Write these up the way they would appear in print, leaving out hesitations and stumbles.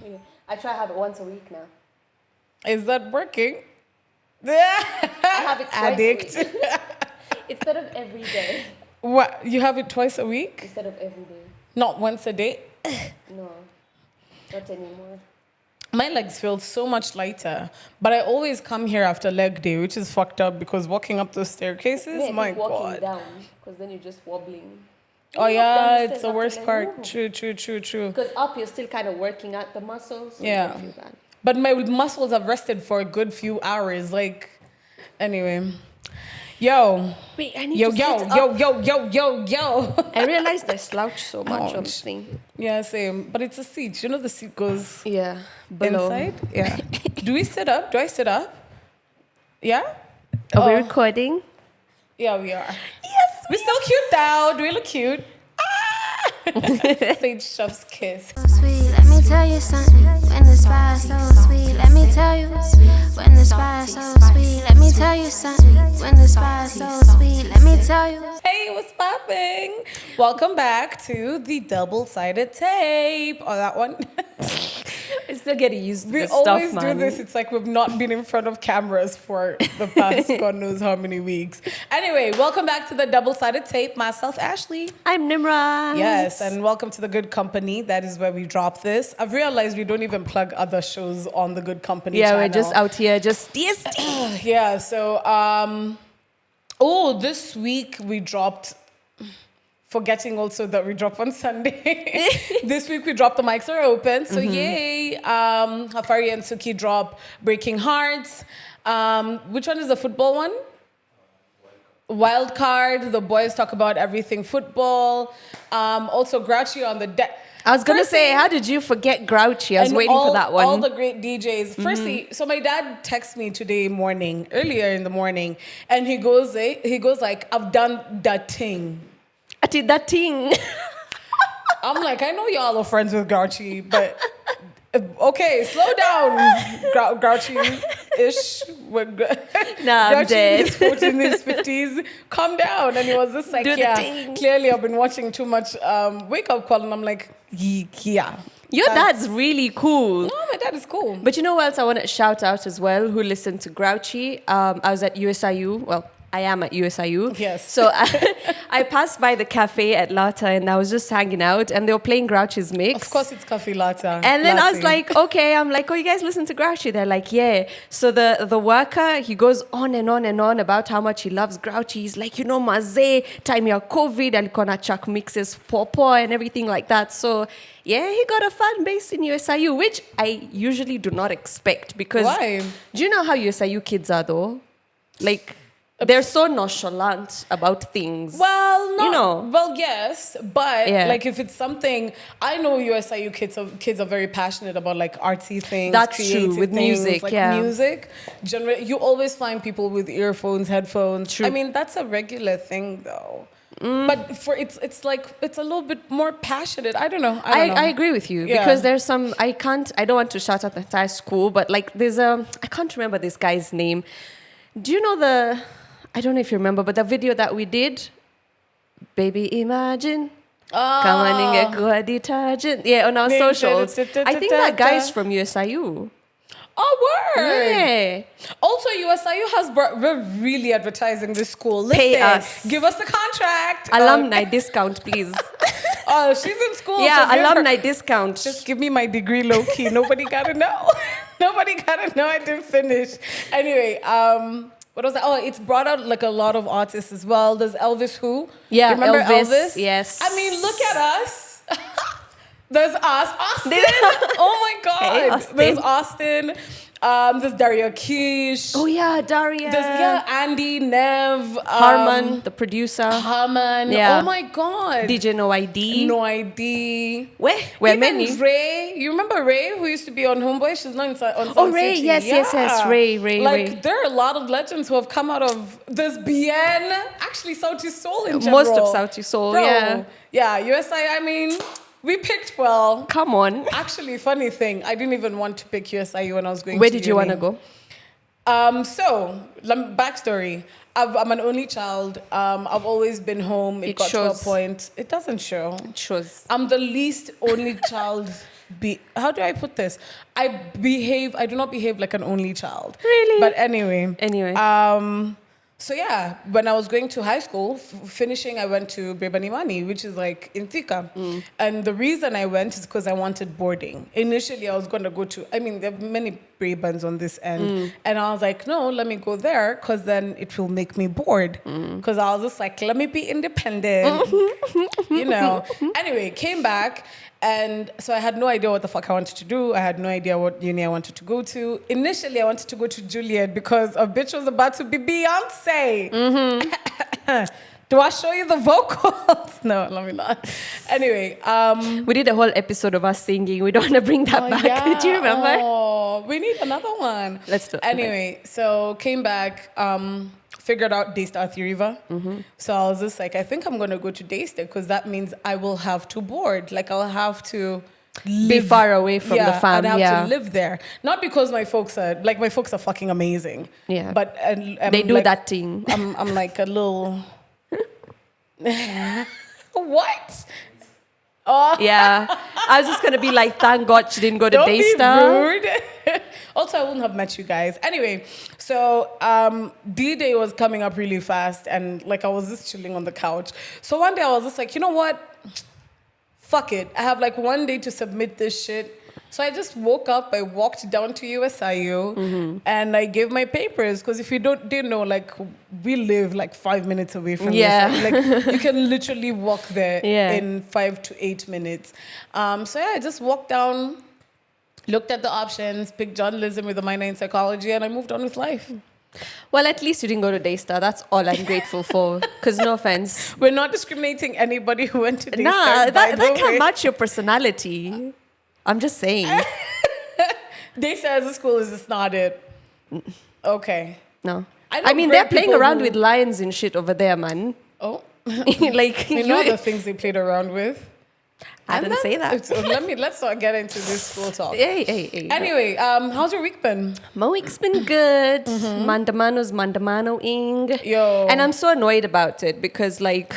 Yeah. I try to have it once a week now. Is that working? I have it twice Addict. a week. Instead of every day. What? You have it twice a week? Instead of every day. Not once a day? No, not anymore. My legs feel so much lighter, but I always come here after leg day, which is fucked up because walking up those staircases, Yeah, my keep walking God. down because then you're just wobbling. Oh You walk down yeah, the it's stairs the after worst leg, part. ooh. True. Because up you're still kind of working out the muscles. So Yeah. You don't feel bad. But my muscles have rested for a good few hours. Like, anyway. Yo. Wait, I need Yo, to yo, sit yo, up. yo, yo, yo, yo. I realized I slouch so much on the Ouch. thing. Yeah, same. But it's a seat. You know the seat goes Yeah, below. inside? Yeah. Do we sit up? Do I sit up? Yeah? Are we Oh. recording? Yeah, we are. Yes. We're still cute though. Do we look cute? Ah! Sage chef's kiss. Sweet, let me tell you something. When the spice so sweet, let me tell you. When the spice so sweet, let me tell you something. When the spice so sweet, let me tell you. Hey, what's popping? Welcome back to the double-sided tape. Oh, that one. I still getting used to We this always stuff, do man. this. It's like we've not been in front of cameras for the past God knows how many weeks. Anyway, welcome back to the double-sided tape. Myself, Ashley. I'm Nimrat. Yes, and welcome to The Good Company. That is where we drop this. I've realized we don't even plug other shows on The Good Company Yeah, channel. we're just out here, just yes. Yeah, so, this week we dropped, forgetting also that we drop on Sunday. This week we dropped The Mics Are Open, so yay. Hafari and Suki drop Breaking Hearts. Which one is the football one? Wild Card. The boys talk about everything football. Also Grouchy on the deck. I was gonna say, how did you forget Grouchy? I was waiting for that one. All the great DJs. Firstly, so my dad texted me earlier in the morning, and he goes like, I've done that thing. I did that thing. I'm like, I know y'all are friends with Grouchy, but okay, slow down, Grouchy-ish. Nah, I'm Grouchy dead. in his 40s, in his 50s. Calm down. And he was just like, Do the yeah, thing. clearly I've been watching too much Wake Up Call, and I'm like, yeah. Your dad's really cool. No, my dad is cool. But you know what else I want to shout out as well, who listened to Grouchy? I was at USIU. Well, I am at USIU. Yes. So I passed by the cafe at Lata and I was just hanging out and they were playing Grouchy's mix. Of course, it's coffee latte. And then I was like, okay, I'm like, oh, you guys listen to Grouchy? They're like, yeah. So the worker, he goes on and on and on about how much he loves Grouchy. He's like, maze, time ya COVID, alikuwa na chuck mixes, popo and everything like that. So yeah, he got a fan base in USIU, which I usually do not expect because... Why? Do you know how USIU kids are though? Like... They're so nonchalant about things. Well, well, yes, but Yeah. like if it's something, I know USIU kids are very passionate about like artsy things. That's true, creative with things, music, like yeah. music. You always find people with earphones, headphones. True. I mean, that's a regular thing though. But for it's a little bit more passionate. I don't know. I agree with you Yeah. because there's some, I don't want to shout out the entire school, but like there's I can't remember this guy's name. Do you know I don't know if you remember, but the video that we did, Baby Imagine, come on and get good detergent. Yeah, on our socials. I think that guy's from USIU. Oh, word. Yeah. Also, USIU we're really advertising this school. Pay Listen, us. Give us a contract. Alumni discount, please. Oh, she's in school. Yeah, so give her- alumni discount. Just give me my degree low key. Nobody gotta know. Nobody gotta know I didn't finish. Anyway, what was that? Oh, it's brought out like a lot of artists as well. There's Elvis who? Yeah, Remember Elvis? Yes. I mean, look at us. There's us. Austin. Oh my God. Hey, Austin. There's Austin. There's Daria Kish. Oh yeah, Daria. There's Andy, Nev. Harman, the producer. Harman. Yeah. Oh my God. DJ No ID. No ID. Where Even many? Ray. You remember Ray, who used to be on Homeboy? She's not on Oh, Sun Ray. City. Yes. Ray. Like, there are a lot of legends who have come out of this BN. Actually, Southie Soul in general. Most of Southie Soul, Bro, yeah. Yeah, USI, I mean, we picked well. Come on. Actually, funny thing, I didn't even want to pick USIU when I was going Where to did you want to go? Backstory. I'm an only child. I've always been home. It got shows. to a point. It doesn't show. It shows. I'm the least only child how do I put this? I do not behave like an only child. Really? But anyway. Anyway. So yeah, when I was going to high school, finishing, I went to Brebanimani, which is like in Thika. And the reason I went is because I wanted boarding. Initially, I was going to go to, there are many Brebans on this end. And I was like, no, let me go there because then it will make me bored. Because I was just like, let me be independent. Anyway, came back. And so I had no idea what the fuck I wanted to do. I had no idea what uni I wanted to go to. Initially, I wanted to go to Juilliard because a bitch was about to be Beyonce. Do I show you the vocals? No, let me not. Anyway. We did a whole episode of us singing. We don't want to bring that back. Yeah. Do you remember? Oh, we need another one. Let's do it. Anyway, so came back. Figured out Daystar Theriva. So I was just like, I think I'm going to go to Daystar because that means I will have to board. Like I'll have to be far away from the fam. I'd have to live there. Not because my folks are fucking amazing. Yeah. But they do that thing. I'm like a little... What? Oh. Yeah. I was just going to be like, thank God she didn't go to Don't Daystar. be rude. Also, I wouldn't have met you guys. Anyway, so D-Day was coming up really fast and like I was just chilling on the couch. So one day I was just like, you know what? Fuck it. I have like one day to submit this shit. So I just woke up, I walked down to USIU and I gave my papers because if you didn't know, like we live like 5 minutes away from USIU. Like you can literally walk there in 5 to 8 minutes. So yeah, I just walked down, looked at the options, picked journalism with a minor in psychology, and I moved on with life. Well, at least you didn't go to Daystar. That's all I'm grateful for. Because no offense. We're not discriminating anybody who went to Daystar. Nah, that can't match your personality. I'm just saying. Daystar as a school is just not it. Okay. No. I mean, they're playing around with lions and shit over there, man. Oh. Like, you know the things they played around with? I didn't say that. Let's not get into this school talk. Hey. Anyway, how's your week been? My week's been good. Mandamano's mandamanoing. Yo. And I'm so annoyed about it because, like,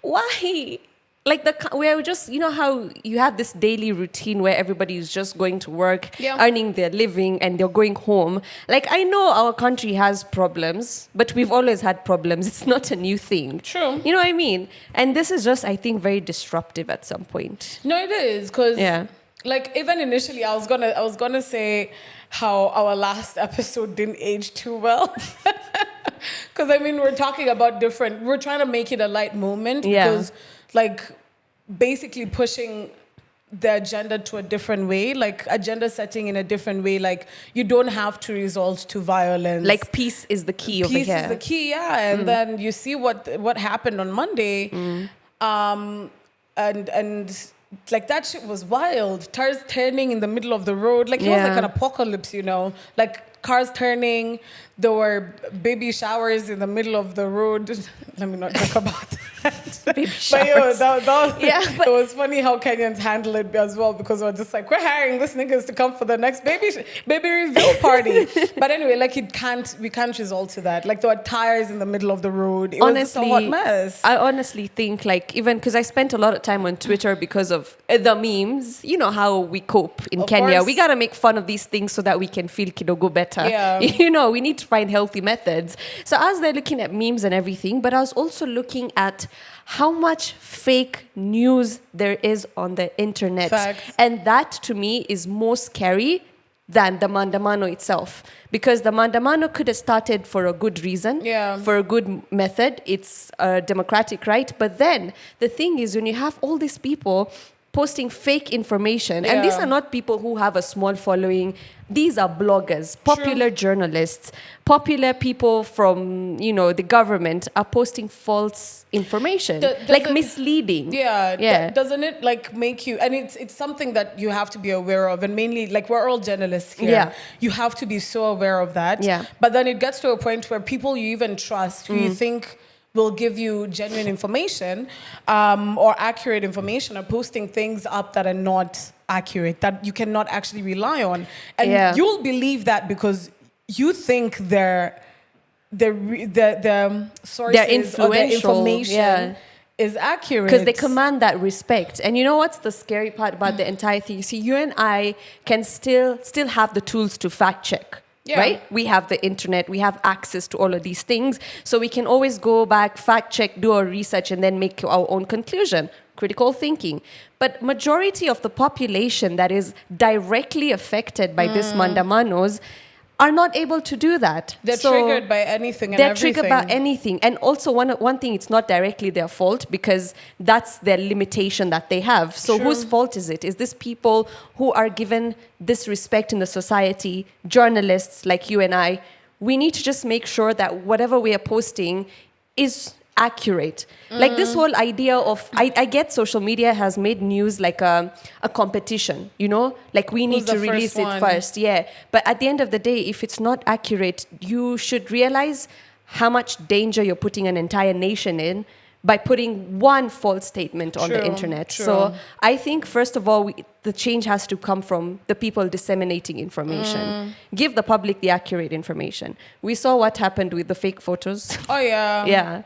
why? Like, we're just, you know how you have this daily routine where everybody is just going to work, earning their living, and they're going home. Like, I know our country has problems, but we've always had problems. It's not a new thing. True. You know what I mean? And this is just, I think, very disruptive at some point. No, it is, because, like, even initially, I was gonna say how our last episode didn't age too well. Because, I mean, we're talking about we're trying to make it a light moment. Because, like, basically pushing the agenda to a different way, like agenda setting in a different way. Like, you don't have to resort to violence. Like, peace is the key over here. Peace is the key, And then you see what happened on Monday. And like, that shit was wild. Cars turning in the middle of the road. Like, it was like an apocalypse, you know? Like, cars turning. There were baby showers in the middle of the road. Let me not talk about that. Baby showers. But it was funny how Kenyans handle it as well, because we're just like, we're hiring these niggas to come for the next baby reveal party. But anyway, like, we can't resort to that. Like, there were tires in the middle of the road. It was a hot mess. I honestly think, like, even because I spent a lot of time on Twitter because of the memes. You know how we cope in Kenya. Course. We gotta make fun of these things so that we can feel kidogo better. Yeah. You know, we need to find healthy methods. So I was there looking at memes and everything, but I was also looking at how much fake news there is on the internet. Facts. And that, to me, is more scary than the Mandamano itself. Because the Mandamano could have started for a good reason, for a good method. It's a democratic right. But then the thing is, when you have all these people posting fake information, and these are not people who have a small following. These are bloggers, popular journalists, popular people from, you know, the government are posting false information, like misleading. Doesn't it, like, make you, and it's something that you have to be aware of, and mainly, like, we're all journalists here. You have to be so aware of that. But then it gets to a point where people you even trust, who you think will give you genuine information or accurate information, are posting things up that are not accurate, that you cannot actually rely on. And you'll believe that because you think the sources influential, or the information is accurate. Because they command that respect. And you know what's the scary part about the entire thing? You see, you and I can still have the tools to fact check. Yeah. Right? We have the internet, we have access to all of these things. So we can always go back, fact check, do our research, and then make our own conclusion. Critical thinking. But majority of the population that is directly affected by this mandamanos are not able to do that. They're triggered by anything and they're everything. triggered by anything. And also one thing, it's not directly their fault because that's their limitation that they have. So True. whose fault is it? Is this people who are given this respect in the society, journalists like you and I? We need to just make sure that whatever we are posting is accurate. Like this whole idea of, I get social media has made news like a competition, you know? Like we need Who's to the release first it one? first. Yeah. But at the end of the day, if it's not accurate, you should realize how much danger you're putting an entire nation in by putting one false statement on the True, internet. true. So I think, first of all, the change has to come from the people disseminating information. Give the public the accurate information. We saw what happened with the fake photos. Oh, yeah. Yeah.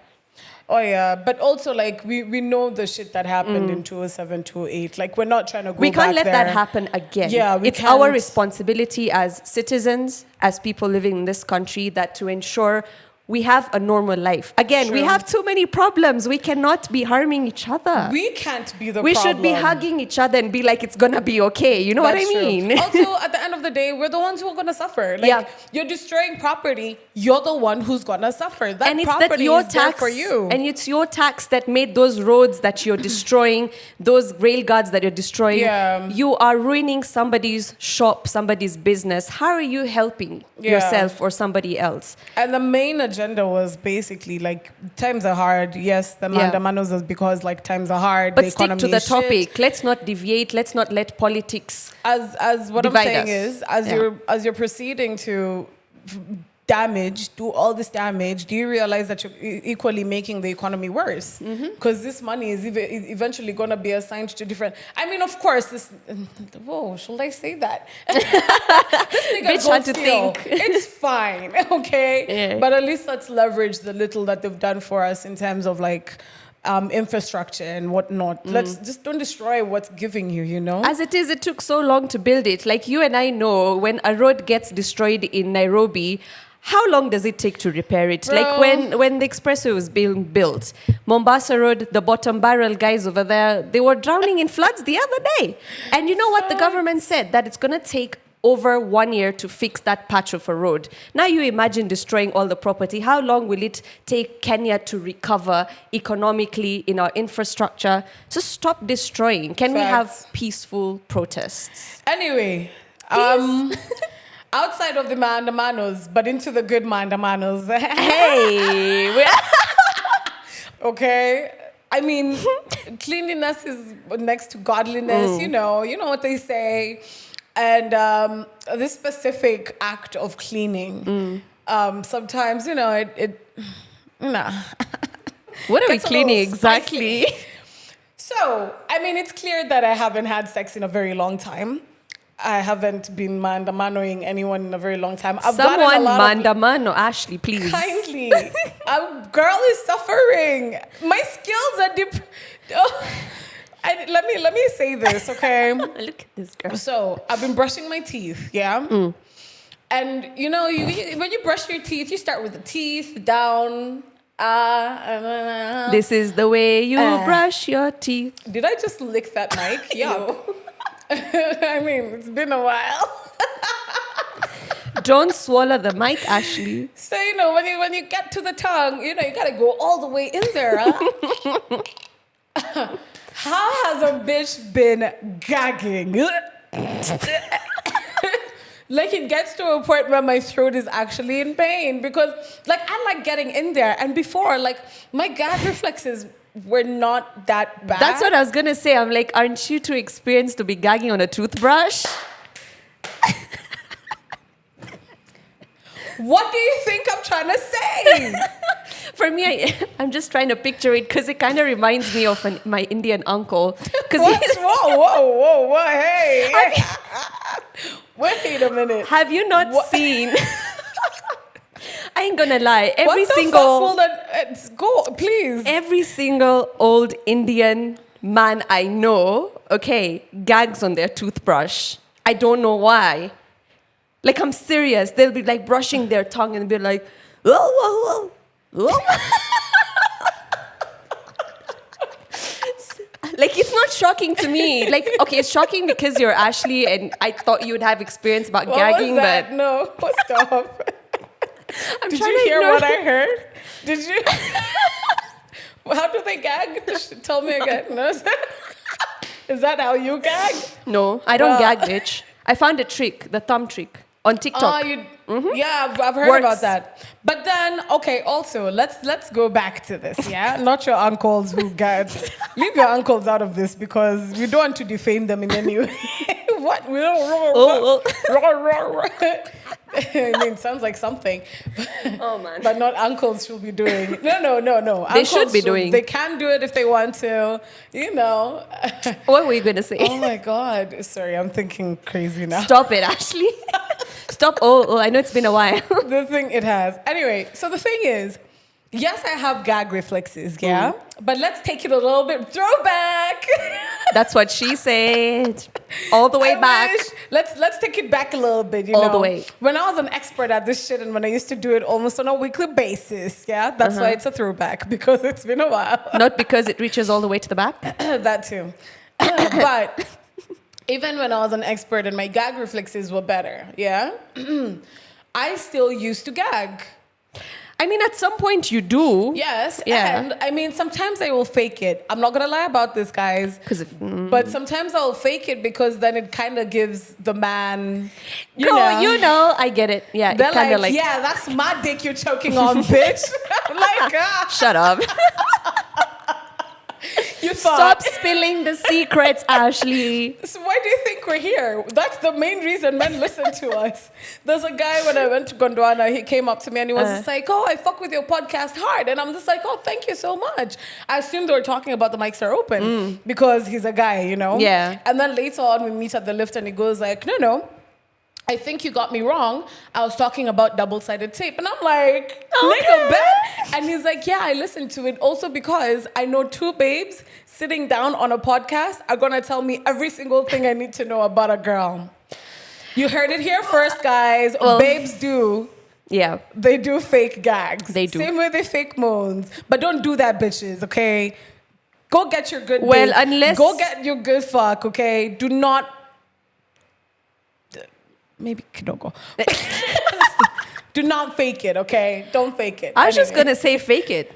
Oh, yeah. But also, like, we know the shit that happened in 2007, 2008. Like, we're not trying to go We can't back let that there. happen again. Yeah, we it's our can't. responsibility as citizens, as people living in this country, that to ensure we have a normal life. Again, we True. have too many problems. We cannot be harming each other. We can't be the We problem. should be hugging each other and be like, it's gonna be okay. You know That's what I mean? true. Also, at the end of the day, we're the ones who are going to suffer. Like, Yeah. you're destroying property. You're the one who's going to suffer. That And it's property that your is there tax for you. and it's your tax that made those roads that you're destroying, those rail guards that you're destroying. Yeah. You are ruining somebody's shop, somebody's business. How are you helping Yeah. yourself or somebody else? And the main agenda was basically like times are hard. Yes, the Yeah. mandamanos is because like times are hard. But the stick economy to the is shit. topic. Let's not deviate. Let's not let politics. As what I'm divide saying us. is, Yeah. as you're proceeding to do all this damage, do you realize that you're equally making the economy worse? Because this money is eventually going to be assigned to different. I mean, of course, this. Whoa, should I say that? This nigga Bitch go had to steal. think. It's fine, okay. Yeah. But at least let's leverage the little that they've done for us in terms of like. Infrastructure and whatnot. Let's just don't destroy what's giving you, you know? As it is, it took so long to build it. Like you and I know, when a road gets destroyed in Nairobi, how long does it take to repair it? Bro. Like when the expressway was being built, Mombasa Road, the bottom barrel guys over there, they were drowning in floods the other day. And you know what the government said? That it's going to take over 1 year to fix that patch of a road. Now you imagine destroying all the property. How long will it take Kenya to recover economically in our infrastructure? Just stop destroying. Can we have Facts. peaceful protests? Anyway, outside of the mandamanos, but into the good mandamanos. Hey, Okay? I mean, cleanliness is next to godliness, you know what they say. And this specific act of cleaning, sometimes, it nah. what are we Gets a cleaning little exactly? spicy. So, I mean, it's clear that I haven't had sex in a very long time. I haven't been mandamanoing anyone in a very long time. I've gotten Someone a lot of mandamano, Ashley, please. kindly. A girl is suffering. My skills are let me say this, okay? Look at this girl. So I've been brushing my teeth, yeah? And when you brush your teeth, you start with the teeth down. This is the way you brush your teeth. Did I just lick that mic? Yeah. I mean, it's been a while. Don't swallow the mic, Ashley. So, when you get to the tongue, you gotta go all the way in there. Huh? How has a bitch been gagging? Like, it gets to a point where my throat is actually in pain because, like, I like getting in there. And before, like, my gag reflexes were not that bad. That's what I was going to say. I'm like, aren't you too experienced to be gagging on a toothbrush? What do you think I'm trying to say? For me, I'm just trying to picture it because it kind of reminds me of my Indian uncle. Whoa, hey. Wait a minute. Have you not seen? I ain't gonna lie. Every What the single fuck will that Go, please. Every single old Indian man I know, okay, gags on their toothbrush. I don't know why. Like, I'm serious. They'll be like brushing their tongue and be like, oh, oh, oh. Like, it's not shocking to me. Like, okay, it's shocking because you're Ashley and I thought you would have experience about What gagging, was that? but No, stop. Did trying you to hear ignore what I heard? Did you? How do they gag? Tell me again. No. Is that how you gag? no, I don't Well- gag, bitch. I found a trick, the thumb trick on TikTok. Yeah, I've heard Works. about that. But then, okay, also let's go back to this. Yeah, not your uncles who gag. Leave your uncles out of this because we don't want to defame them in any way. What? We don't. I mean, it sounds like something. Oh, man. But not uncles should be doing. No. They should be doing. They can do it if they want to. You know. What were you going to say? Oh my God. Sorry, I'm thinking crazy now. Stop it, Ashley. Stop. Oh, I know it's been a while. The thing it has. Anyway, so the thing is, yes, I have gag reflexes, yeah? But let's take it a little bit throwback. That's what she said. All the way I back. wish. Let's take it back a little bit, you All know. the way. When I was an expert at this shit and when I used to do it almost on a weekly basis, yeah? That's why it's a throwback because it's been a while. Not because it reaches all the way to the back. That too. But even when I was an expert and my gag reflexes were better, yeah? I still used to gag. I mean, at some point you do. Yes, Yeah. and I mean, sometimes I will fake it. I'm not gonna lie about this, guys. But sometimes I'll fake it because then it kind of gives the man, you know, I get it. Yeah, it they're kind of like, like, yeah, that's my dick you're choking on, bitch. Like, shut up. you thought. Stop spilling the secrets, Ashley. So why do you think we're here? That's the main reason men listen to us. There's a guy when I went to Gondwana, he came up to me and he was just like, oh, I fuck with your podcast hard. And I'm just like, oh, thank you so much. I assumed they were talking about the mics are open because he's a guy, you know? Yeah. And then later on we meet at the lift and he goes like, no. I think you got me wrong. I was talking about double-sided tape. And I'm like, nigga, bet. And he's like, yeah, I listened to it also because I know two babes sitting down on a podcast are going to tell me every single thing I need to know about a girl. You heard it here first, guys. Well, babes do. Yeah. They do fake gags. They do. Same way they fake moans. But don't do that, bitches, okay? Go get your good Well, dick. unless- Go get your good fuck, okay? Do not... Maybe don't go. Do not fake it, okay? Don't fake it. I was just Anyway. going to say fake it.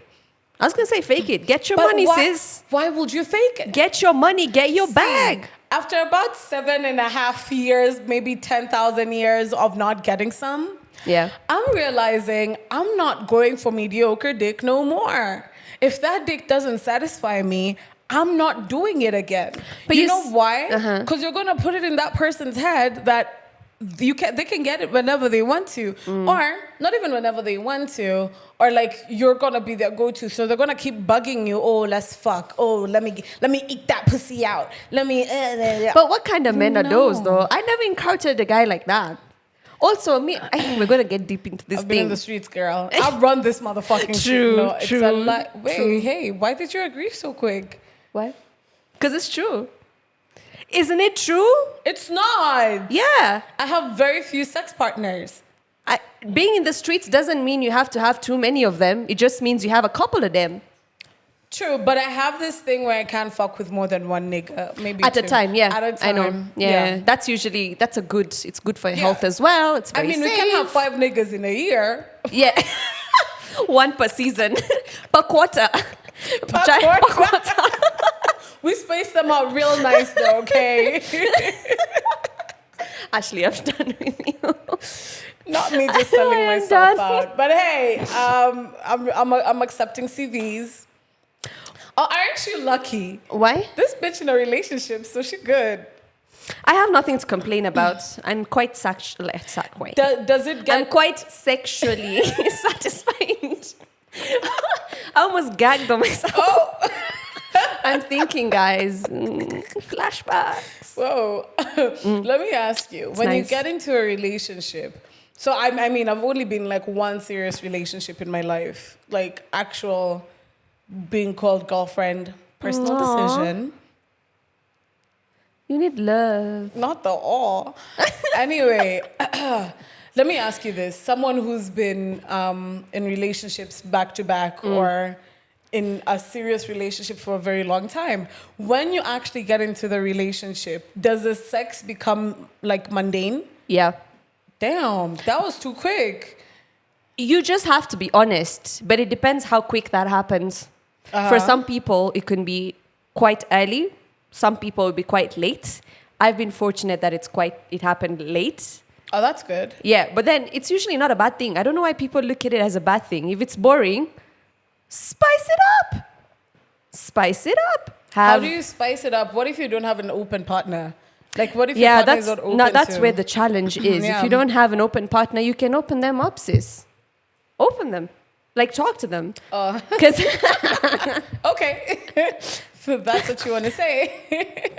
I was going to say fake it. Get your But money, why, sis. Why would you fake it? Get your money. Get your bag. After about 7.5 years, maybe 10,000 years of not getting some, Yeah. I'm realizing I'm not going for mediocre dick no more. If that dick doesn't satisfy me, I'm not doing it again. But you you know s- why? Because you're gonna put it in that person's head that they can get it whenever they want to, or not even whenever they want to, or like you're gonna be their go-to. So they're gonna keep bugging you. Oh, let's fuck. Oh, let me eat that pussy out. Let me. But what kind of men are those, No. though? I never encountered a guy like that. Also, we're going to get deep into this I've been in thing. the streets, girl. I've run this motherfucking shit. True, No, it's a true, lot. Wait, true. hey, why did you agree so quick? What? Because it's true. Isn't it true? It's not. Yeah. I have very few sex partners. Being in the streets doesn't mean you have to have too many of them. It just means you have a couple of them. True, but I have this thing where I can't fuck with more than one nigga, maybe At a two. time, yeah. At a time, I know. Yeah. That's a good, it's good for your Yeah. health as well. It's I very mean, we safe. can have 5 niggas in a year. Yeah. One per season. Per quarter. Per quarter. We space them out real nice though, okay? Ashley, I'm done with you. Not me just selling I'm myself done. out. But hey, I'm accepting CVs. Oh, aren't you lucky? Why? This bitch in a relationship, so she good. I have nothing to complain about. I'm quite does It I'm get... quite sexually satisfied. I almost gagged on myself. Oh, I'm thinking, guys, flashbacks. whoa. Let me ask you, when you nice. get into a relationship, So I mean, I've only been like one serious relationship in my life, like actual being called girlfriend, personal decision. You need love. Not the all. Anyway, let me ask you this: someone who's been in relationships back to back or in a serious relationship for a very long time, when you actually get into the relationship, does the sex become like mundane? Yeah. Damn, that was too quick. You just have to be honest, but it depends how quick that happens. For some people, it can be quite early. Some people will be quite late. I've been fortunate that it happened late. Oh, that's good. Yeah, but then it's usually not a bad thing. I don't know why people look at it as a bad thing. If it's boring, spice it up. Spice it up. How do you spice it up? What if you don't have an open partner? Like, what if your partner is not open that's to... where the challenge is. Yeah. If you don't have an open partner, you can open them up, sis. Open them. Like, talk to them. Because Okay. So that's what you want to say.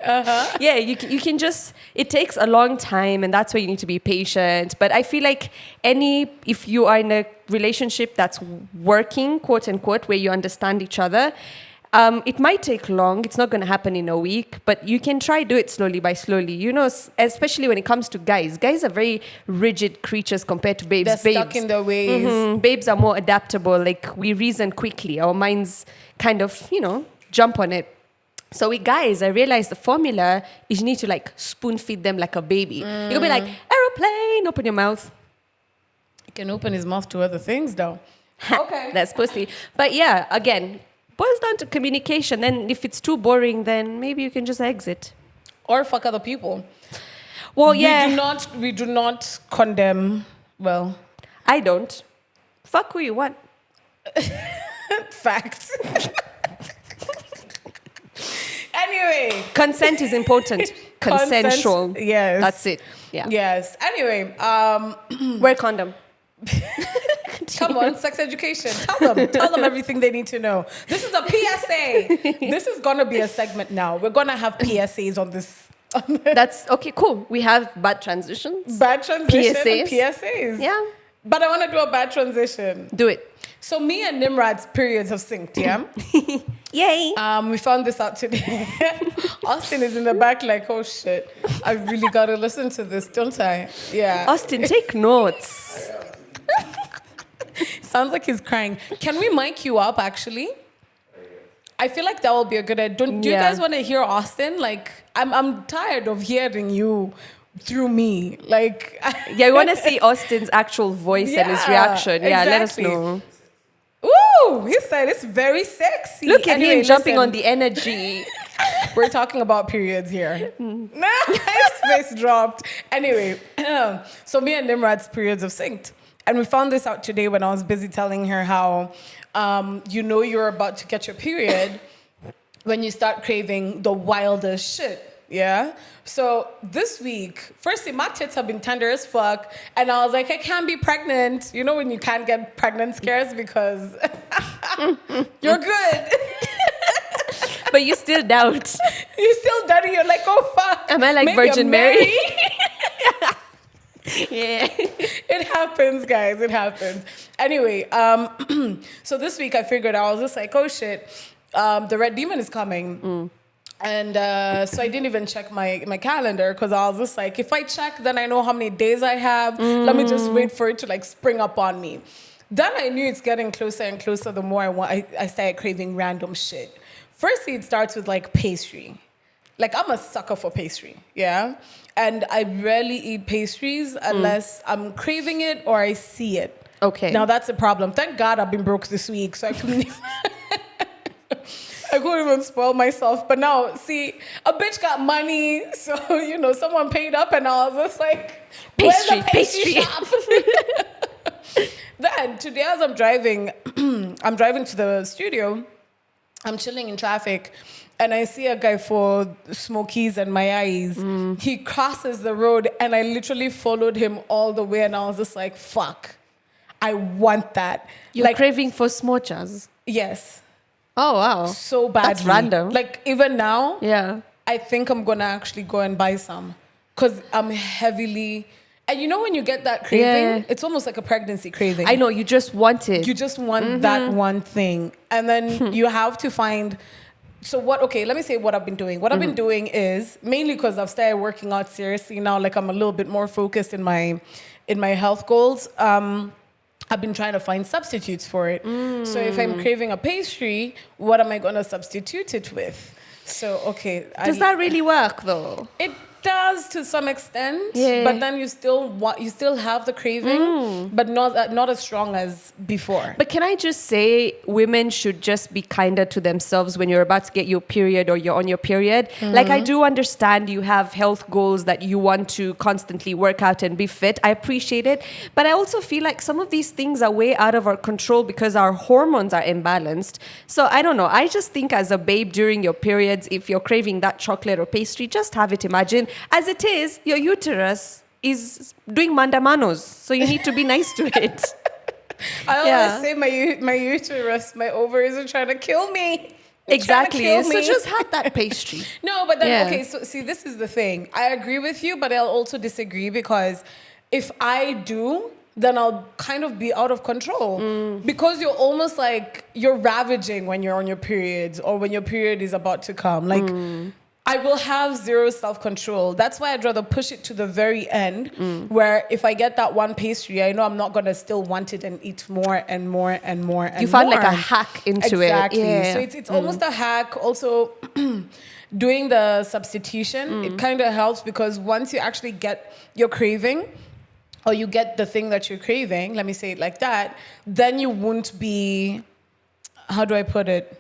yeah, you can just, it takes a long time, and that's why you need to be patient. But I feel like if you are in a relationship that's working, quote unquote, where you understand each other, it might take long. It's not going to happen in a week, but you can try do it slowly by slowly. You know, especially when it comes to guys. Guys are very rigid creatures compared to babes. They're stuck in their ways. Babes are more adaptable. Like, we reason quickly. Our minds kind of, jump on it. So with guys, I realized the formula is you need to like spoon feed them like a baby. You're gonna be like, aeroplane, open your mouth. He can open his mouth to other things though. Okay. That's pussy. But yeah, again, boils down to communication. Then if it's too boring, then maybe you can just exit. Or fuck other people. Well, yeah. We do not condemn, well. I don't. Fuck who you want. Facts. Anyway. Consent is important. Consensual. Yes. That's it. Yeah. Yes. Anyway. Wear condom. Come on, sex education. Tell them everything they need to know. This is a PSA. This is gonna be a segment now. We're gonna have PSAs on this. That's okay, cool. We have bad transitions. Bad transition. PSAs. PSAs. Yeah. But I want to do a bad transition. Do it. So me and Nimrat's periods have synced, yeah? Yay. We found this out today. Austin is in the back like, oh shit, I really gotta listen to this, don't I? Yeah. Austin, take notes. Sounds like he's crying. Can we mic you up, actually? I feel like that will be a good idea. Do you guys want to hear Austin? Like, I'm tired of hearing you through me. Like, yeah, we want to see Austin's actual voice and his reaction. Yeah, exactly. let us know. Ooh, he said it's very sexy. Look at him jumping listen. on the energy. We're talking about periods here. His face dropped. Anyway, so me and Nimrat's periods have synced. And we found this out today when I was busy telling her how, you're about to get your period when you start craving the wildest shit. Yeah. So this week, firstly, my tits have been tender as fuck. And I was like, I can't be pregnant. You know when you can't get pregnant scares because you're good. But you still doubt. You still doubt it. You're like, oh, fuck. Am I like Maybe Virgin I'm Mary? Yeah. It happens, guys. It happens. Anyway, so this week I figured I was just like, oh, shit. The red demon is coming. And so I didn't even check my calendar because I was just like, if I check, then I know how many days I have. Let me just wait for it to like spring up on me. Then I knew it's getting closer and closer the more I started craving random shit. Firstly, it starts with like pastry. Like I'm a sucker for pastry, yeah? And I rarely eat pastries unless I'm craving it or I see it. Okay. Now that's a problem. Thank God I've been broke this week, so I couldn't I couldn't even spoil myself. But now, see, a bitch got money, so, someone paid up, and I was just like, where's the pastry shop? Then, today as I'm driving to the studio, I'm chilling in traffic, and I see a guy for smokies and my eyes. He crosses the road, and I literally followed him all the way, and I was just like, fuck, I want that. You're craving for smochas? Yes. Oh, wow. So badly. That's random. Like, even now, yeah, I think I'm going to actually go and buy some. Because I'm heavily... And you know when you get that craving, Yeah. it's almost like a pregnancy craving. I know, you just want it. You just want that one thing. And then you have to find... So let me say what I've been doing. What I've been doing is, mainly because I've started working out seriously now, like I'm a little bit more focused in my health goals. I've been trying to find substitutes for it. So if I'm craving a pastry, what am I going to substitute it with? So, Does that really work though? It does to some extent, Yeah. but then you still have the craving, but not as strong as before. But can I just say, women should just be kinder to themselves when you're about to get your period or you're on your period. Like, I do understand you have health goals that you want to constantly work out and be fit. I appreciate it. But I also feel like some of these things are way out of our control because our hormones are imbalanced. So I don't know. I just think as a babe during your periods, if you're craving that chocolate or pastry, just have it. Imagine, as it is, your uterus is doing mandamanos. So you need to be nice to it. I always say my uterus, my ovaries are trying to kill me. Exactly. Kill So me. just have that pastry. No, but then, Yeah. so see, this is the thing. I agree with you, but I'll also disagree because if I do, then I'll kind of be out of control because you're almost like you're ravaging when you're on your periods or when your period is about to come. Like, I will have zero self-control. That's why I'd rather push it to the very end where if I get that one pastry, I know I'm not going to still want it and eat more and more and more and more. You found like a hack into it. Exactly. Yeah. So it's almost a hack. Also, doing the substitution, it kind of helps because once you actually get your craving or you get the thing that you're craving, let me say it like that, then you won't be, how do I put it?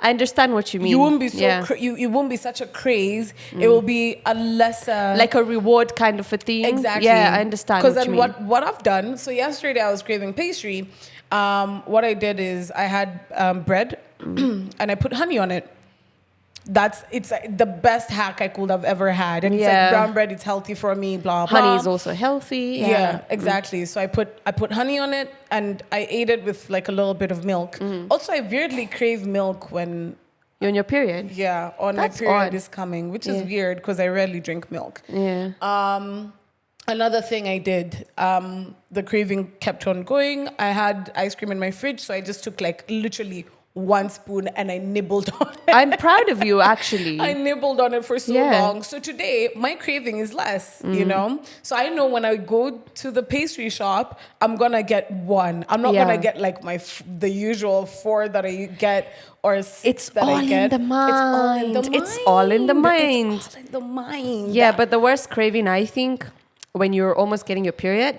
I understand what you mean. You won't be so Yeah. you won't be such a craze. It will be a lesser Like a reward kind of a thing. exactly. Yeah, I understand. Because what then you mean. what I've done. So yesterday I was craving pastry. What I did is I had bread and I put honey on it. It's like the best hack I could have ever had. And it's Yeah. like brown bread. It's healthy for me. Blah blah. Honey is also healthy. Yeah, exactly. So I put honey on it and I ate it with like a little bit of milk. Also, I weirdly crave milk when You're on your period. on That's my period odd. is coming, which is Yeah. weird because I rarely drink milk. Yeah. Another thing I did, the craving kept on going. I had ice cream in my fridge, so I just took like literally one spoon and I nibbled on it. I'm proud of you, actually. I nibbled on it for so Yeah. long. So today, my craving is less, you know? So I know when I go to the pastry shop, I'm going to get one. I'm not Yeah. going to get like the usual 4 that I get or 6 It's that all I get. in the mind. It's all in the mind. It's It's all in the mind. Yeah, but the worst craving, I think, when you're almost getting your period,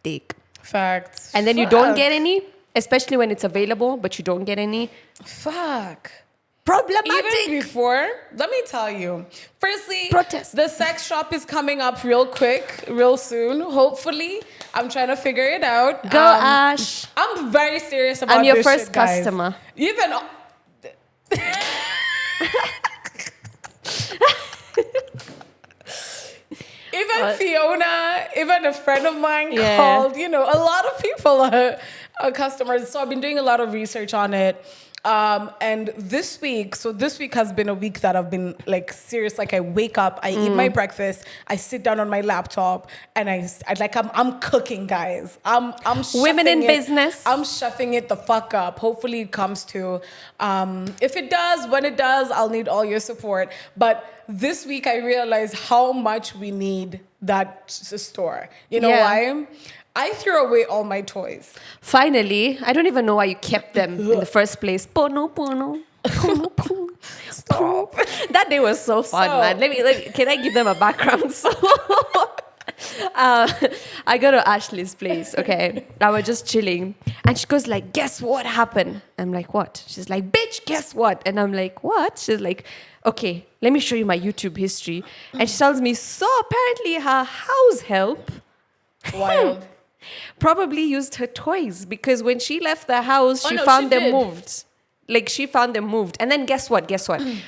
dick. Facts. And then you don't get any, especially when it's available, but you don't get any. Fuck. Problematic. Even before, let me tell you. Firstly, Protest. the sex shop is coming up real quick, real soon. Hopefully, I'm trying to figure it out. Go, Ash. I'm very serious about I'm your this first shit, guys. customer. Even even Fiona, even a friend of mine Yeah. called. You know, a lot of people are customers. So I've been doing a lot of research on it. And this week has been a week that I've been like serious. Like I wake up, I eat my breakfast, I sit down on my laptop, and I'm cooking, guys. I'm Women in chefing it. business. I'm chefing it the fuck up. Hopefully it comes to. If it does, when it does, I'll need all your support. But this week I realized how much we need that store. You know why? I threw away all my toys. Finally, I don't even know why you kept them in the first place. Pono, pono. Pono, pono. Stop. That day was so fun, So- man. Can I give them a background? So, I go to Ashley's place, okay? I was just chilling. And she goes like, guess what happened? I'm like, what? She's like, bitch, guess what? And I'm like, what? She's like, okay, let me show you my YouTube history. And she tells me, so apparently her house help Wild. probably used her toys because when she left the house, Oh, she no, found she them did. moved. Like she found them moved. And then guess what?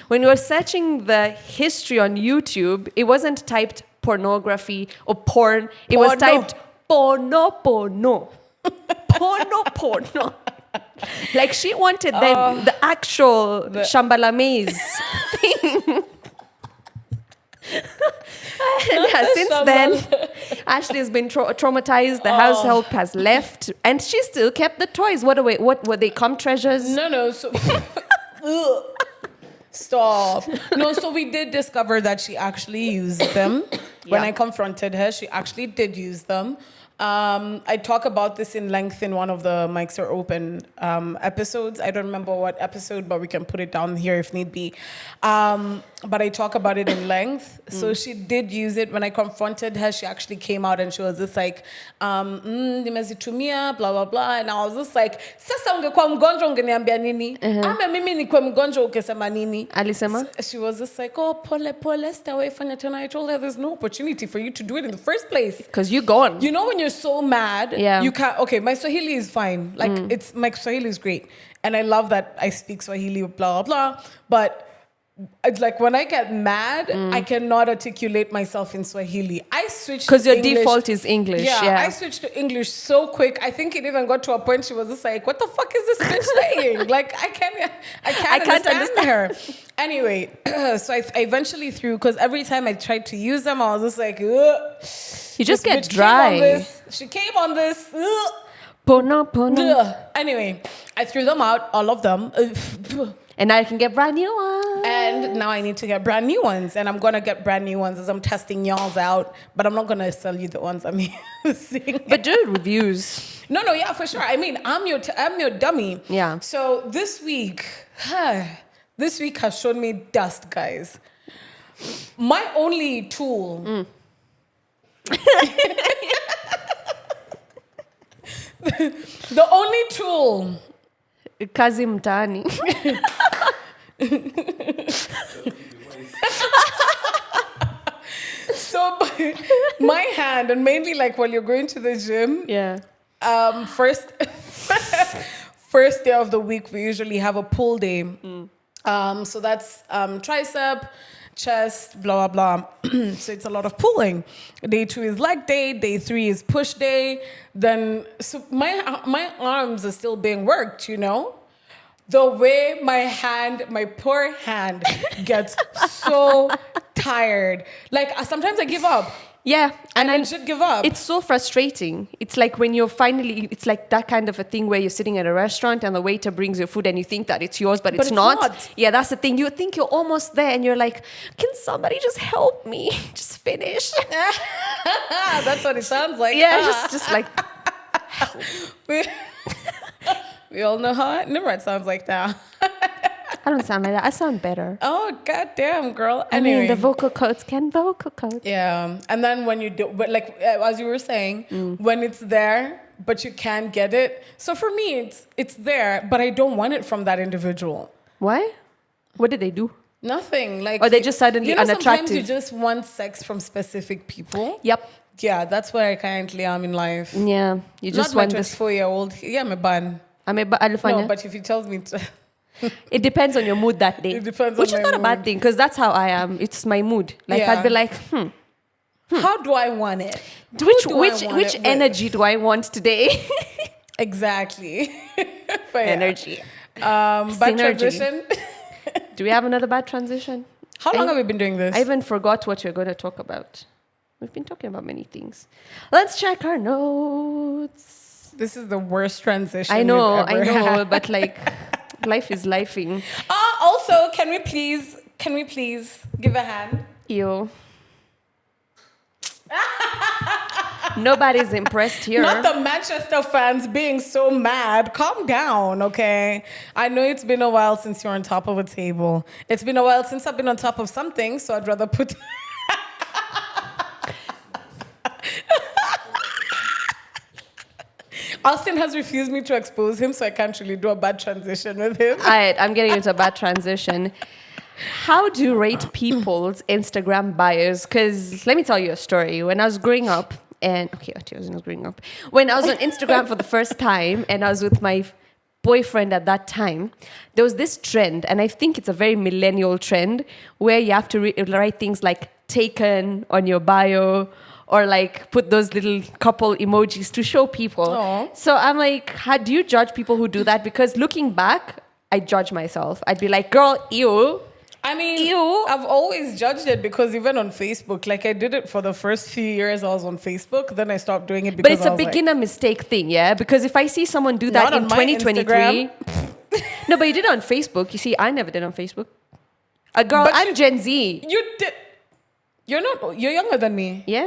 When you were searching the history on YouTube, it wasn't typed pornography or porn. It was Porno. typed porno, porno. Porno, porno. Like she wanted the actual Shambhala maze thing. Yeah, since then, Ashley has been traumatized. The house help has left, and she still kept the toys. What were they? Come treasures? No. So, Ugh. Stop. No, so we did discover that she actually used them. When I confronted her, she actually did use them. I talk about this in length in one of the Mics Are Open episodes. I don't remember what episode, but we can put it down here if need be. But I talk about it in length. So she did use it. When I confronted her, she actually came out and she was just like, nimezitumia, blah, blah, blah. And I was just like, sasa ungekuwa mgonjwa ungeniambia nini? Ama mimi nikuwa mgonjwa ukesema nini? Alisema? She was just like, oh, pole, stay away from it. And I told her there's no opportunity for you to do it in the first place. Because you're gone. You know when you're so mad, you can't. Okay, my Swahili is fine. Like my Swahili is great, and I love that I speak Swahili. Blah blah blah. But it's like when I get mad, I cannot articulate myself in Swahili. I switched because your English. default is English. Yeah, I switched to English so quick. I think it even got to a point she was just like, "What the fuck is this bitch saying?" Like I can't understand her. Anyway, so I eventually threw because every time I tried to use them, I was just like, ugh. You just get dry. She came on this. Ugh. Pono. Ugh. Anyway, I threw them out, all of them. And now I can get brand new ones. And now I need to get brand new ones. And I'm going to get brand new ones as I'm testing y'all's out. But I'm not going to sell you the ones I'm using. But do reviews. No, yeah, for sure. I mean, I'm your dummy. Yeah. So this week has shown me dust, guys. My only tool... The only tool... Kazi mtaani. So my hand, and mainly like while you're going to the gym. Yeah. First day of the week, we usually have a pull day. So that's tricep, chest, blah, blah, blah. So it's a lot of pulling. Day 2 is leg day. Day 3 is push day. Then, so my arms are still being worked, you know? The way my poor hand gets so tired. Like, sometimes I give up. Yeah. And I should give up. It's so frustrating. It's like when you're it's like that kind of a thing where you're sitting at a restaurant and the waiter brings your food and you think that it's yours, but it's not. Yeah, that's the thing. You think you're almost there and you're like, can somebody just help me? Just finish. That's what it sounds like. Yeah, just like... We all know how Nimrat sounds like now. I don't sound like that. I sound better. Oh, goddamn, girl. Anyway. I mean, the vocal cords can vocal cords. Yeah. And then when you do, but like, as you were saying, when it's there, but you can't get it. So for me, it's there, but I don't want it from that individual. Why? What did they do? Nothing. Like, or they just suddenly unattractive. Sometimes you just want sex from specific people. Yep. Yeah, that's where I currently am in life. Yeah. You just Not want my 24-year-old. Yeah, I'm a ban. No, but if he tells me to... It depends on your mood that day. It depends Which on is my not a bad mood. thing, because that's how I am. It's my mood. Like, I'd be like, How do I want it? Which energy do I want today? Exactly. Energy. Bad transition. Do we have another bad transition? How long have we been doing this? I even forgot what we're going to talk about. We've been talking about many things. Let's check our notes. This is the worst transition. I know, had. but like, life is lifing. Also, can we please give a hand? Ew. Nobody's impressed here. Not the Manchester fans being so mad. Calm down, okay? I know it's been a while since you're on top of a table. It's been a while since I've been on top of something, so I'd rather put... Austin has refused me to expose him, so I can't really do a bad transition with him. All right, I'm getting into a bad transition. How do you rate people's Instagram bios? Because let me tell you a story. When I was growing up, when I was on Instagram for the first time, and I was with my boyfriend at that time, there was this trend, and I think it's a very millennial trend, where you have to write things like taken on your bio, or like put those little couple emojis to show people. Aww. So I'm like, how do you judge people who do that? Because looking back, I judge myself. I'd be like, girl, ew. I mean, Ew. I've always judged it because even on Facebook, like I did it for the first few years I was on Facebook. Then I stopped doing it because But it's a beginner mistake thing, yeah? Because if I see someone do that Not in on my 2023... No, but you did it on Facebook. You see, I never did on Facebook. A girl, But I'm Gen Z. You did. You're younger than me. Yeah?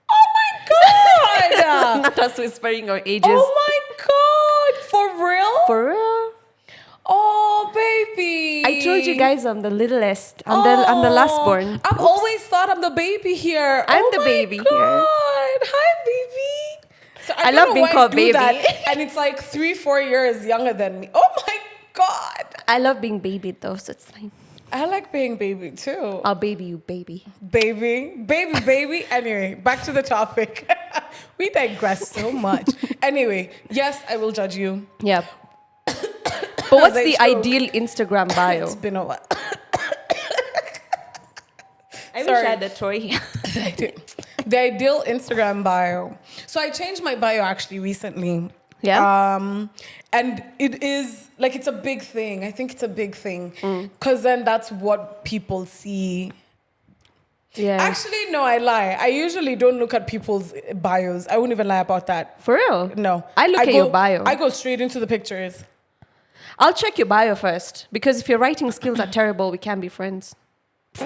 Oh my God. Not us whispering our ages. Oh my God. For real? For real? Oh, baby. I told you guys I'm the littlest. I'm the last born. I've always thought I'm the baby here. I'm oh the my baby here. God. Hi, baby. So I don't love know being why called I do baby. that, and it's like 3-4 years younger than me. Oh my God. I love being babied though, so it's fine. I like being baby too. I'll baby you, baby. Baby. Anyway, back to the topic. We digress so much. Anyway, yes, I will judge you. Yeah. But what's As I the choke. ideal Instagram bio? It's been a while. I wish Sorry. I had a toy here. The ideal Instagram bio. So I changed my bio actually recently. Yeah? And it is like it's a big thing. I think it's a big thing because then that's what people see. Yeah. Actually, no, I lie. I usually don't look at people's bios. I won't even lie about that. For real? No, I look at your bio. I go straight into the pictures. I'll check your bio first because if your writing skills are terrible, we can't be friends.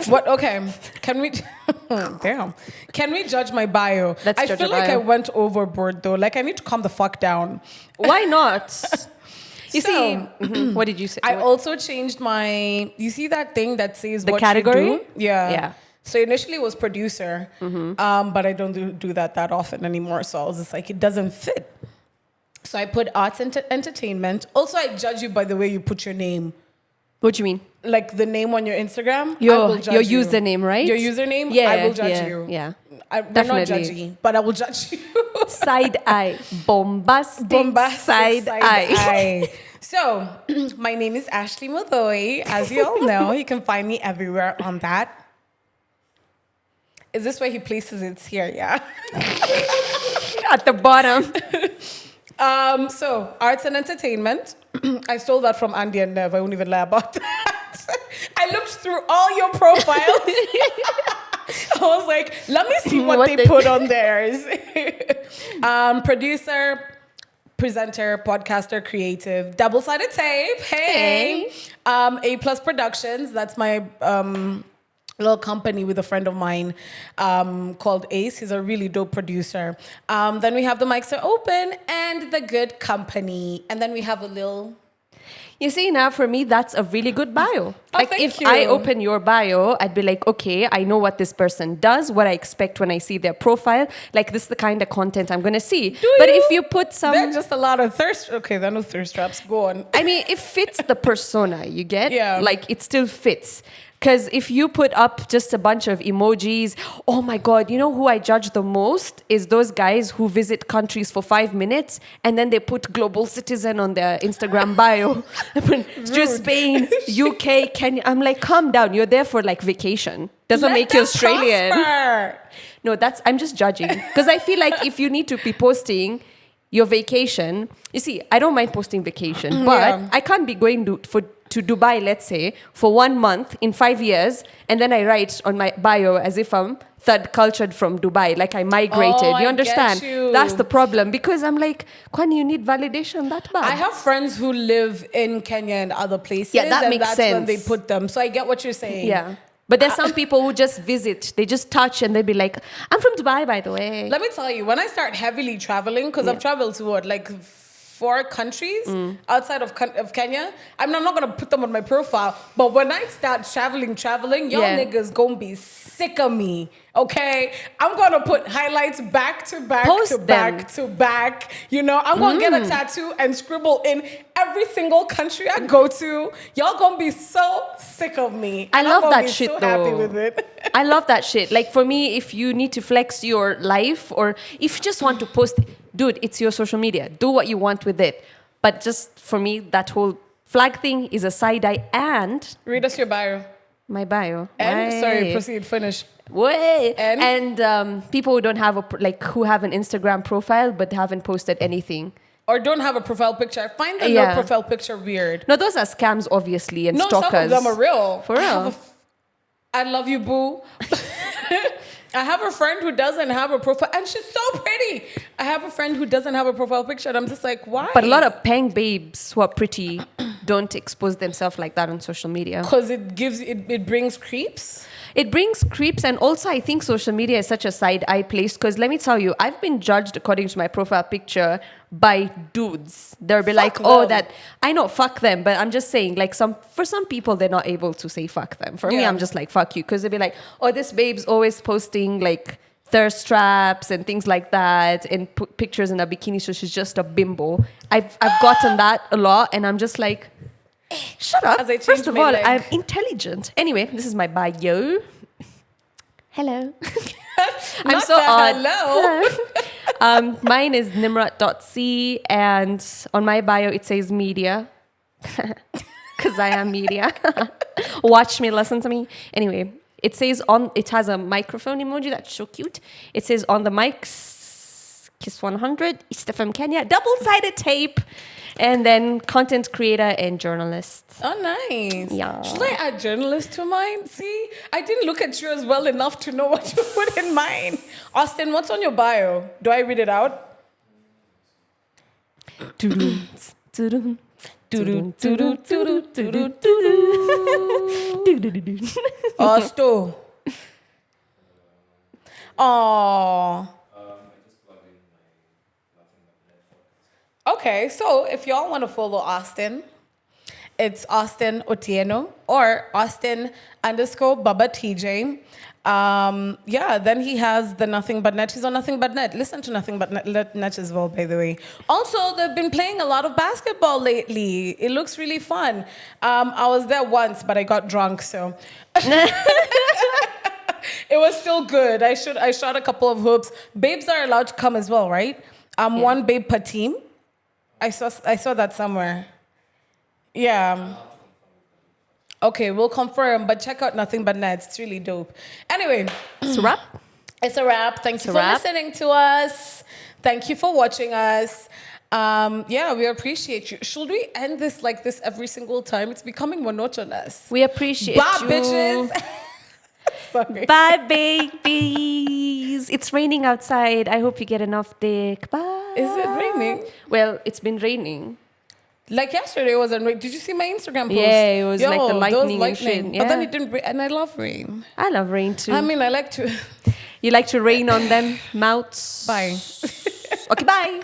What? Okay. Can we? Damn. Can we judge my bio? Let's I judge feel your like bio. I went overboard though. Like I need to calm the fuck down. Why not? You So, see, what did you say? I also changed my. You see that thing that says The what category? you do? Yeah. Yeah. So initially it was producer, but I don't do that often anymore. So I was just like, it doesn't fit. So I put arts and entertainment. Also, I judge you by the way you put your name. What do you mean? Like the name on your Instagram. I Your will judge you. username, right? Your username. Yeah, I will judge yeah, you. yeah. We're not Definitely. judgy, but I will judge you. Side eye. Bombastic, side eye. So, my name is Ashley Mathoy. As you all know, you can find me everywhere on that. Is this where he places it? It's here, yeah. At the bottom. So, arts and entertainment. I stole that from Andy and Nev. I won't even lie about that. I looked through all your profiles. I was like, let me see what they put on theirs. Producer, presenter, podcaster, creative, double-sided tape. Hey. A Plus Productions. That's my little company with a friend of mine called Ace. He's a really dope producer. Then we have The Mics Are Open and The Good Company. And then we have a little... You see, now for me, that's a really good bio. Like thank if you. I open your bio, I'd be like, okay, I know what this person does, what I expect when I see their profile. Like this is the kind of content I'm going to see. But if you put some... There are just a lot of thirst... Okay, there are no thirst traps. Go on. I mean, it fits the persona, you get? Yeah. Like it still fits. Because if you put up just a bunch of emojis, oh my God, you know who I judge the most is those guys who visit countries for 5 minutes and then they put global citizen on their Instagram bio. Just Spain, UK, Kenya. I'm like, calm down. You're there for like vacation. Doesn't make you Australian. Prosper. No, I'm just judging. Because I feel like if you need to be posting your vacation, you see, I don't mind posting vacation, but Yeah. I can't be going to Dubai, let's say, for 1 month in 5 years, and then I write on my bio as if I'm third cultured from Dubai, like I migrated. Oh, you I understand? get you. That's the problem because I'm like, Kwani, you need validation that bad. I have friends who live in Kenya and other places. Yeah, that and makes that's when sense. they put them. So I get what you're saying. Yeah. But there's some people who just visit, they just touch and they'll be like, I'm from Dubai, by the way. Let me tell you, when I start heavily traveling, because I've traveled to what, like 4 countries outside of Kenya. I'm not going to put them on my profile. But when I start traveling, y'all niggas going to be sick of me. Okay? I'm going to put highlights back to back Post to them. back to back. You know, I'm going to get a tattoo and scribble in every single country I go to. Y'all going to be so sick of me. I And love I'm gonna that be shit so though. happy with it. I love that shit. Like for me, if you need to flex your life or if you just want to post, dude, it's your social media. Do what you want with it. But just for me, that whole flag thing is a side eye and Read us your bio. my bio. And, Why? sorry, proceed, finish. Way. And? People who don't have who have an Instagram profile but haven't posted anything. or don't have a profile picture. I find the Yeah. no profile picture weird. No, those are scams, obviously, and No, stalkers. some of them are real. For real. I love you, boo. I have a friend who doesn't have a profile, and she's so pretty. I have a friend who doesn't have a profile picture, and I'm just like, why? But a lot of peng babes who are pretty don't expose themselves like that on social media. because it brings creeps. It brings creeps, and also I think social media is such a side eye place because let me tell you, I've been judged according to my profile picture by dudes. They'll be like, oh, them. that I know, fuck them, but I'm just saying, like, for some people they're not able to say fuck them. For me, Yeah. I'm just like, fuck you, because they'll be like, oh, this babe's always posting like thirst traps and things like that, and put pictures in a bikini, so she's just a bimbo. I've gotten that a lot, and I'm just like, shut up. As I change First of my all, leg. I'm intelligent. Anyway, this is my bio. Hello. I'm Not so the odd. hello. Mine is nimrat.c, and on my bio it says media. Because I am media. Watch me, listen to me. Anyway, it says it has a microphone emoji that's so cute. It says on the mics, Kiss 100, East FM Kenya, double-sided tape, and then content creator and journalist. Oh, nice. Yeah. Should I add journalist to mine? See, I didn't look at yours well enough to know what you put in mine. Austin, what's on your bio? Do I read it out? Sto. Oh. Okay, so if y'all want to follow Austin, it's Austin Otieno or Austin_Baba TJ. Yeah, then he has the Nothing But Net. He's on Nothing But Net. Listen to Nothing But Net as well, by the way. Also, they've been playing a lot of basketball lately. It looks really fun. I was there once, but I got drunk, so it was still good. I shot a couple of hoops. Babes are allowed to come as well, right? One babe per team. I saw that somewhere. Yeah. Okay, we'll confirm, but check out Nothing But Nets. It's really dope. Anyway, It's a wrap. it's a wrap. Thank you a for wrap. listening to us. Thank you for watching us. Yeah, we appreciate you. Should we end this like this every single time? It's becoming monotonous. We appreciate Bye, you. bitches. Sorry. Bye, babies. It's raining outside. I hope you get enough dick. Bye. Is it raining? Well, it's been raining. Like yesterday, it wasn't rain. Did you see my Instagram post? Yeah, it was like the those lightning and shit, But then yeah. it didn't rain. And I love rain. I love rain too. I mean, I like to... You like to rain on them, mouths? Bye. Okay, bye.